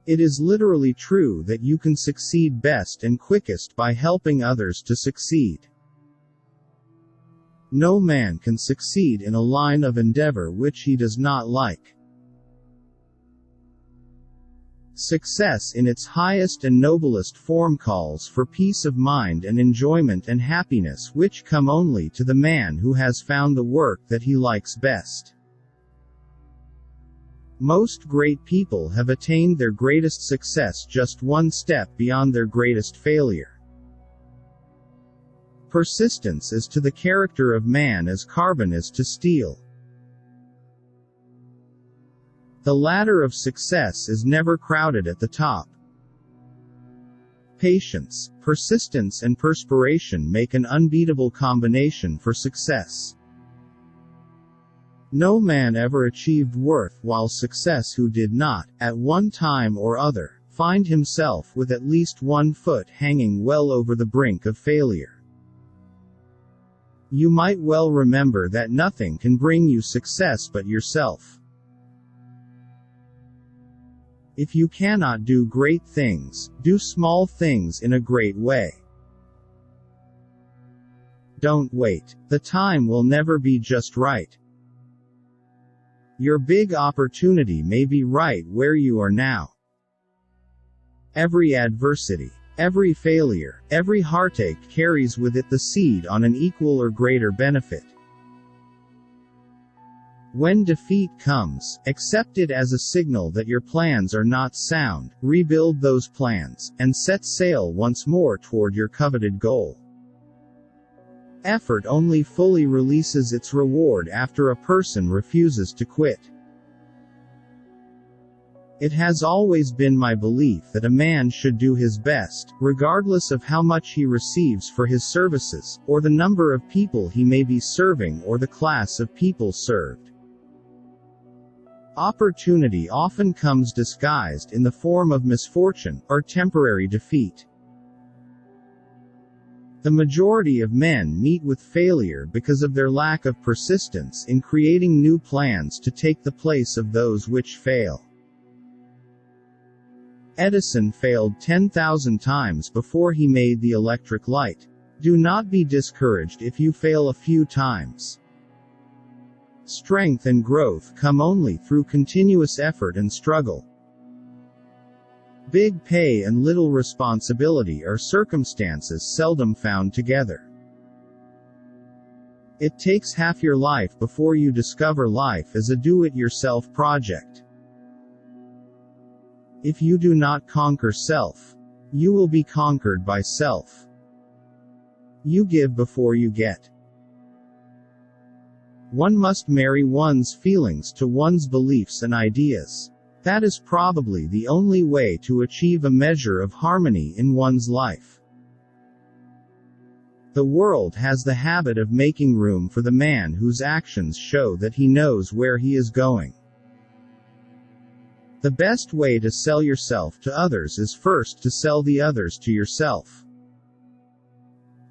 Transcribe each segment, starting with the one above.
It is literally true that you can succeed best and quickest by helping others to succeed. No man can succeed in a line of endeavor which he does not like. Success in its highest and noblest form calls for peace of mind and enjoyment and happiness which come only to the man who has found the work that he likes best. Most great people have attained their greatest success just one step beyond their greatest failure. Persistence is to the character of man as carbon is to steel. The ladder of success is never crowded at the top. Patience, persistence and perspiration make an unbeatable combination for success. No man ever achieved worthwhile success who did not, at one time or other, find himself with at least one foot hanging well over the brink of failure. You might well remember that nothing can bring you success but yourself. If you cannot do great things, do small things in a great way. Don't wait. The time will never be just right. Your big opportunity may be right where you are now. Every adversity, every failure, every heartache carries with it the seed on an equal or greater benefit. When defeat comes, accept it as a signal that your plans are not sound, rebuild those plans, and set sail once more toward your coveted goal. Effort only fully releases its reward after a person refuses to quit. It has always been my belief that a man should do his best, regardless of how much he receives for his services, or the number of people he may be serving or the class of people served. Opportunity often comes disguised in the form of misfortune, or temporary defeat. The majority of men meet with failure because of their lack of persistence in creating new plans to take the place of those which fail. Edison failed 10,000 times before he made the electric light. Do not be discouraged if you fail a few times. Strength and growth come only through continuous effort and struggle. Big pay and little responsibility are circumstances seldom found together. It takes half your life before you discover life as a do-it-yourself project. If you do not conquer self, you will be conquered by self. You give before you get. One must marry one's feelings to one's beliefs and ideas. That is probably the only way to achieve a measure of harmony in one's life. The world has the habit of making room for the man whose actions show that he knows where he is going. The best way to sell yourself to others is first to sell the others to yourself.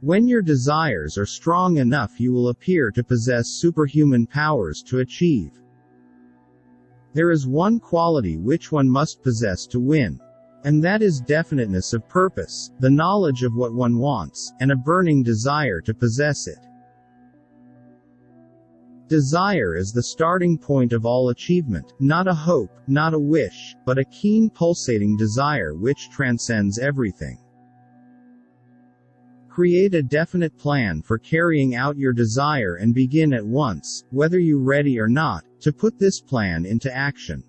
When your desires are strong enough, you will appear to possess superhuman powers to achieve. There is one quality which one must possess to win. And that is definiteness of purpose, the knowledge of what one wants, and a burning desire to possess it. Desire is the starting point of all achievement, not a hope, not a wish, but a keen pulsating desire which transcends everything. Create a definite plan for carrying out your desire and begin at once, whether you're ready or not, to put this plan into action.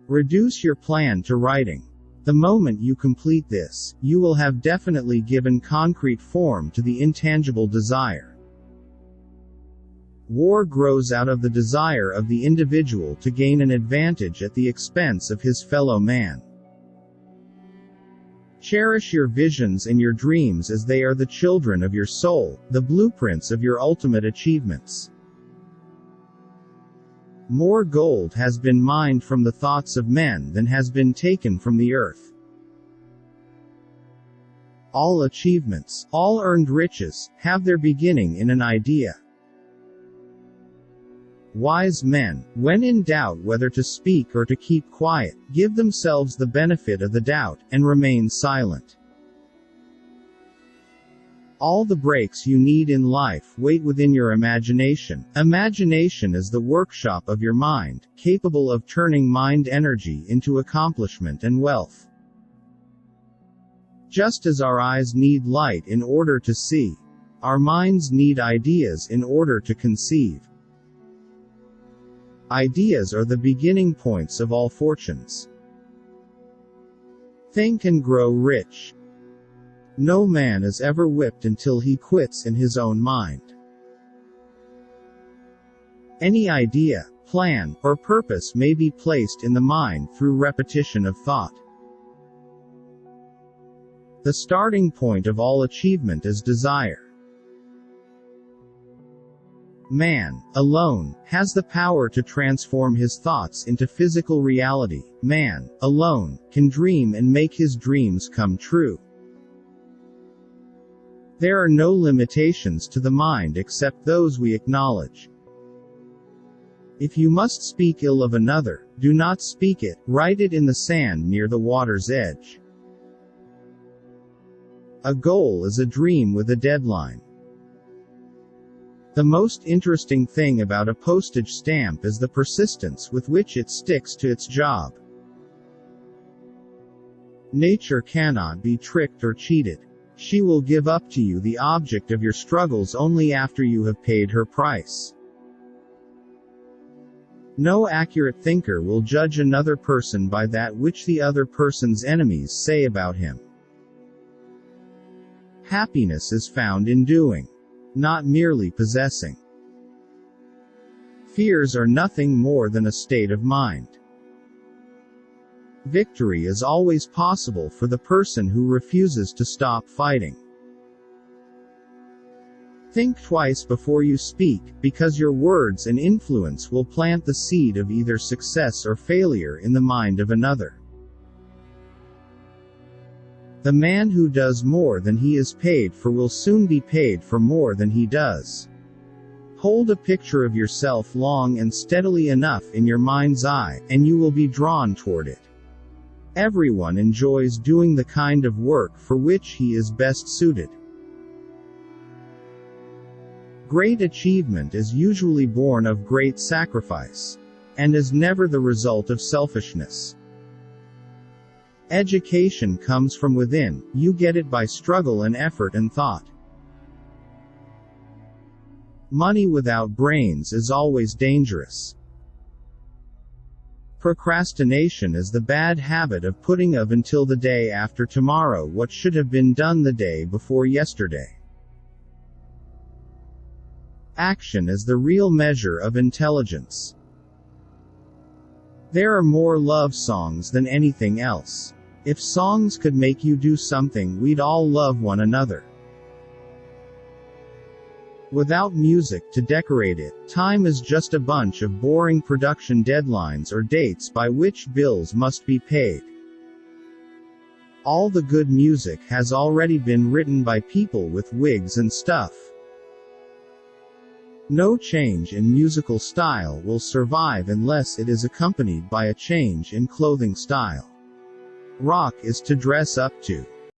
Reduce your plan to writing. The moment you complete this, you will have definitely given concrete form to the intangible desire. War grows out of the desire of the individual to gain an advantage at the expense of his fellow man. Cherish your visions and your dreams as they are the children of your soul, the blueprints of your ultimate achievements. More gold has been mined from the thoughts of men than has been taken from the earth. All achievements, all earned riches, have their beginning in an idea. Wise men, when in doubt whether to speak or to keep quiet, give themselves the benefit of the doubt, and remain silent. All the breaks you need in life wait within your imagination. Imagination is the workshop of your mind, capable of turning mind energy into accomplishment and wealth. Just as our eyes need light in order to see, our minds need ideas in order to conceive. Ideas are the beginning points of all fortunes. Think and grow rich. No man is ever whipped until he quits in his own mind. Any idea, plan, or purpose may be placed in the mind through repetition of thought. The starting point of all achievement is desire. Man, alone, has the power to transform his thoughts into physical reality. Man, alone, can dream and make his dreams come true. There are no limitations to the mind except those we acknowledge. If you must speak ill of another, do not speak it, write it in the sand near the water's edge. A goal is a dream with a deadline. The most interesting thing about a postage stamp is the persistence with which it sticks to its job. Nature cannot be tricked or cheated. She will give up to you the object of your struggles only after you have paid her price. No accurate thinker will judge another person by that which the other person's enemies say about him. Happiness is found in doing, not merely possessing. Fears are nothing more than a state of mind. Victory is always possible for the person who refuses to stop fighting. Think twice before you speak, because your words and influence will plant the seed of either success or failure in the mind of another. The man who does more than he is paid for will soon be paid for more than he does. Hold a picture of yourself long and steadily enough in your mind's eye, and you will be drawn toward it. Everyone enjoys doing the kind of work for which he is best suited. Great achievement is usually born of great sacrifice, and is never the result of selfishness. Education comes from within, you get it by struggle and effort and thought. Money without brains is always dangerous. Procrastination is the bad habit of putting off until the day after tomorrow what should have been done the day before yesterday. Action is the real measure of intelligence. There are more love songs than anything else. If songs could make you do something, we'd all love one another. Without music to decorate it, time is just a bunch of boring production deadlines or dates by which bills must be paid. All the good music has already been written by people with wigs and stuff. No change in musical style will survive unless it is accompanied by a change in clothing style. Rock is to dress up to.